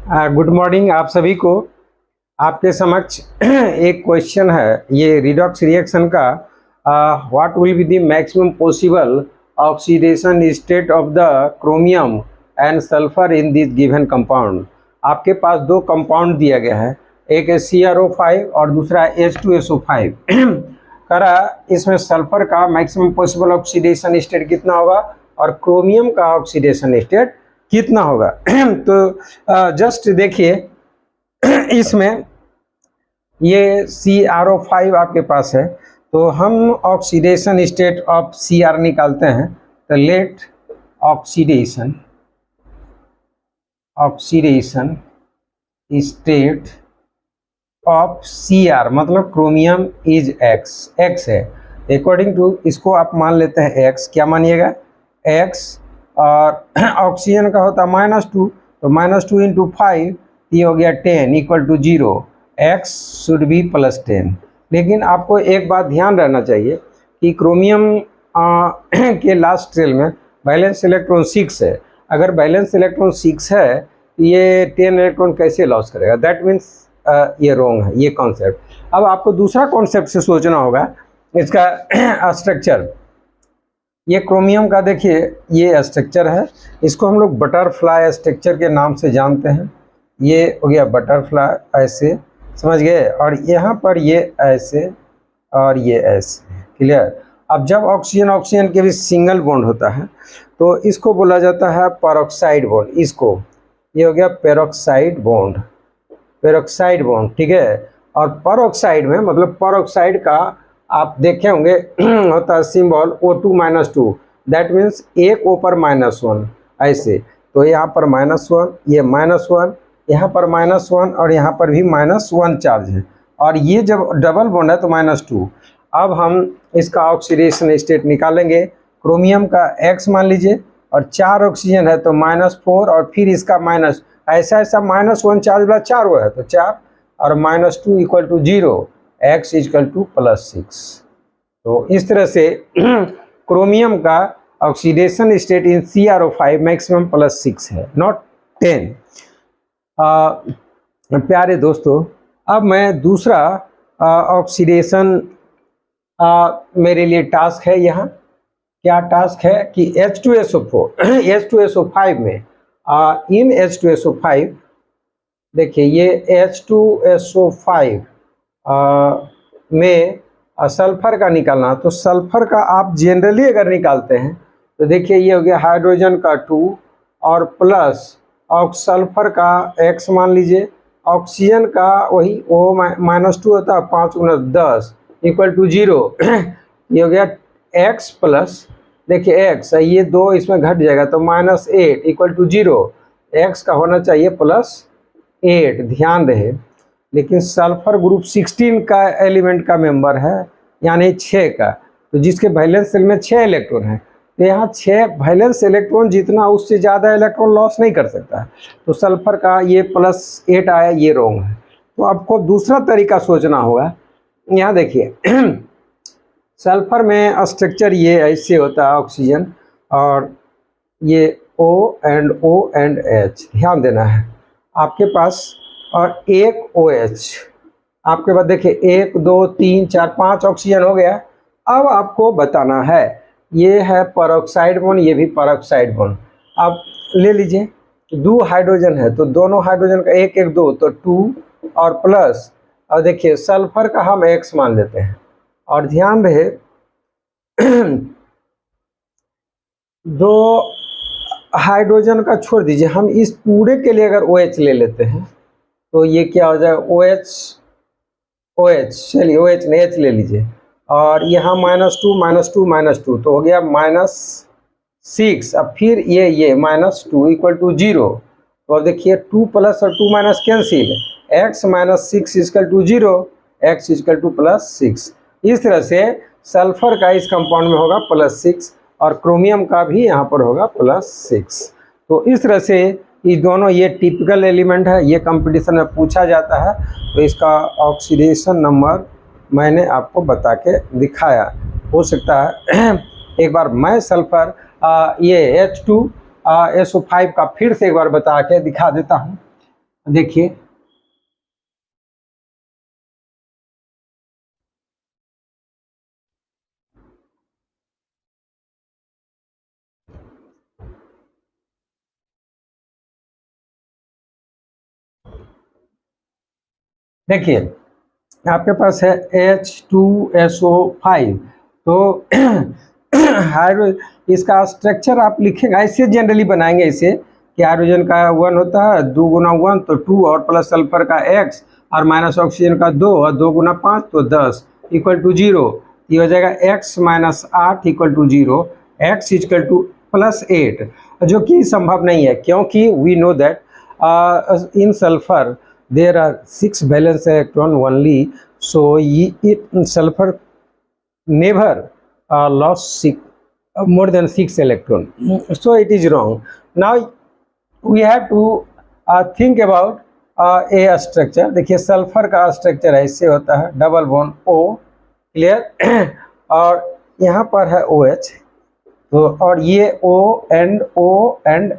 Good morning आप सभी को। आपके समक्ष एक क्वेश्चन है, ये रिडॉक्स रिएक्शन का। What will be the maximum possible oxidation state of the chromium and sulphur in this given compound. आपके पास दो कंपाउंड दिया गया है, एक है CrO5 और दूसरा H2SO5 करा। इसमें सल्फर का मैक्सिमम पॉसिबल ऑक्सीडेशन स्टेट कितना होगा और क्रोमियम का ऑक्सीडेशन स्टेट कितना होगा। तो जस्ट देखिए इसमें ये CrO5 आपके पास है, तो हम ऑक्सीडेशन स्टेट ऑफ Cr निकालते हैं। तो let oxidation state of Cr मतलब क्रोमियम इज x है। अकॉर्डिंग टू इसको आप मान लेते हैं x, क्या मानिएगा x, और ऑक्सीजन का होता है -2, तो -2 × 5 ये हो गया 10 = 0। x should be +10। लेकिन आपको एक बात ध्यान रहना चाहिए कि क्रोमियम के लास्ट शेल में बैलेंस इलेक्ट्रॉन 6 है। अगर बैलेंस इलेक्ट्रॉन 6 है तो ये 10 इलेक्ट्रॉन कैसे लॉस करेगा, दैट मीन्स ये रॉन्ग है ये कॉन्सेप्ट। अब आपको दूसरा कॉन्सेप्ट से सोचना होगा इसका स्ट्रक्चर। ये क्रोमियम का देखिए ये स्ट्रक्चर है, इसको हम लोग बटरफ्लाई स्ट्रक्चर के नाम से जानते हैं। ये हो गया बटरफ्लाई, ऐसे समझ गए, और यहाँ पर ये ऐसे और ये ऐसे, क्लियर। अब जब ऑक्सीजन ऑक्सीजन के भी सिंगल बॉन्ड होता है तो इसको बोला जाता है पेरोक्साइड बॉन्ड। इसको ये हो गया पेरोक्साइड बॉन्ड, ठीक है। और पेरोक्साइड में मतलब पेरोक्साइड का आप देखे होंगे होता है सिंबल O2-2, दैट मीन्स एक O पर -1 ऐसे। तो यहाँ पर -1, ये -1, यहाँ पर -1 और यहाँ पर भी -1 चार्ज है, और ये जब डबल बॉन्ड है तो -2। अब हम इसका ऑक्सीडेशन स्टेट निकालेंगे। क्रोमियम का x मान लीजिए, और 4 ऑक्सीजन है तो -4, और फिर इसका माइनस ऐसा -1 चार्ज वाला 4 वो है तो 4, और -2 = 0, x = +6। तो इस तरह से क्रोमियम का oxidation state in CrO5 maximum +6 है, नॉट 10। प्यारे दोस्तों, अब मैं दूसरा ऑक्सीडेशन मेरे लिए टास्क है। यहाँ क्या टास्क है कि H2SO5 में इन H2SO5 देखिए ये H2SO5 में सल्फर का निकालना। तो सल्फर का आप जनरली अगर निकालते हैं तो देखिए ये हो गया हाइड्रोजन का 2 और प्लस सल्फर का x मान लीजिए, ऑक्सीजन का वही O -2 होता है, 5 × 10 = 0। ये हो गया x प्लस, देखिए x ये 2 इसमें घट जाएगा तो -8 = 0। x का होना चाहिए +8, ध्यान रहे। लेकिन सल्फर ग्रुप 16 का एलिमेंट का मेंबर है, यानी 6 का, तो जिसके वैलेंस शेल में 6 इलेक्ट्रॉन है, तो यहाँ 6 वैलेंस इलेक्ट्रॉन जितना उससे ज़्यादा इलेक्ट्रॉन लॉस नहीं कर सकता है। तो सल्फर का ये +8 आया, ये रॉन्ग है। तो आपको दूसरा तरीका सोचना होगा। यहाँ देखिए सल्फर में स्ट्रक्चर ये ऐसे होता है, ऑक्सीजन और ये O and H, ध्यान देना है आपके पास, और एक OH आपके पास। देखिए 1 2 3 4 5 ऑक्सीजन हो गया। अब आपको बताना है, ये है पेरोक्साइड बॉन्ड, ये भी पेरोक्साइड बॉन्ड। आप ले लीजिए 2 हाइड्रोजन है तो दोनों हाइड्रोजन का 1 1 2 तो 2 और प्लस, और देखिए सल्फर का हम x मान लेते हैं। और ध्यान रहे 2 हाइड्रोजन का छोड़ दीजिए, हम इस पूरे के लिए अगर OH ले लेते हैं तो ये क्या हो जाएगा OH, चलिए OH ने H ले लीजिए, और यहाँ -2 तो हो गया -6। अब फिर ये -2 = 0। तो अब देखिए 2 प्लस और 2 माइनस कैंसिल, x -6 = 0, x = +6। इस तरह से सल्फर का इस कंपाउंड में होगा +6 और क्रोमियम का भी यहाँ पर होगा +6। तो इस तरह से ये दोनों ये टिपिकल एलिमेंट है, ये कंपटीशन में पूछा जाता है। तो इसका ऑक्सीडेशन नंबर मैंने आपको बता के दिखाया। हो सकता है एक बार मैं सल्फर ये H2SO5 का फिर से एक बार बता के दिखा देता हूँ। देखिए देखिए आपके पास है H2SO5, तो हाइड्रो इसका स्ट्रक्चर आप लिखेंगे ऐसे, जनरली बनाएंगे इसे कि हाइड्रोजन का 1 होता है, 2 गुना 1 तो 2 और प्लस सल्फर का x और माइनस ऑक्सीजन का 2 और 2 गुना 5 तो 10 इक्वल टू 0। ये हो जाएगा x minus 8 equal to 0, x equal to plus 8, जो कि संभव नहीं है क्योंकि we know that in sulphur there are 6 valence electron only, so sulfur never lost more than 6 electron, so it is wrong. Now we have to think about a structure. देखिए sulphur का structure ऐसे होता है, double bond O, clear और यहाँ पर है OH, तो और ये O एंड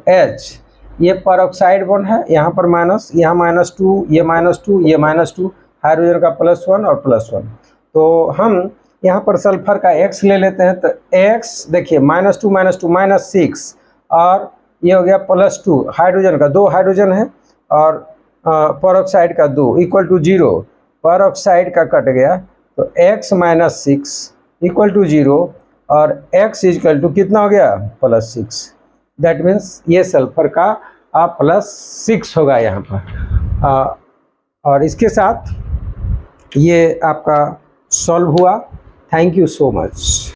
H, ये परऑक्साइड बॉन्ड है, यहाँ पर माइनस, यहाँ -2, ये -2, ये -2, हाइड्रोजन का +1 और +1। तो हम यहाँ पर सल्फर का x ले लेते हैं, तो x देखिए -2 -6 और ये हो गया +2, हाइड्रोजन का 2 हाइड्रोजन है और परऑक्साइड का 2 इक्वल टू 0, परऑक्साइड का कट गया तो x - 6 इक्वल टू 0 और x इक्वल टू कितना हो गया +6। दैट मीन्स ये सल्फर का +6 होगा यहाँ पर। और इसके साथ ये आपका सॉल्व हुआ। Thank you so much.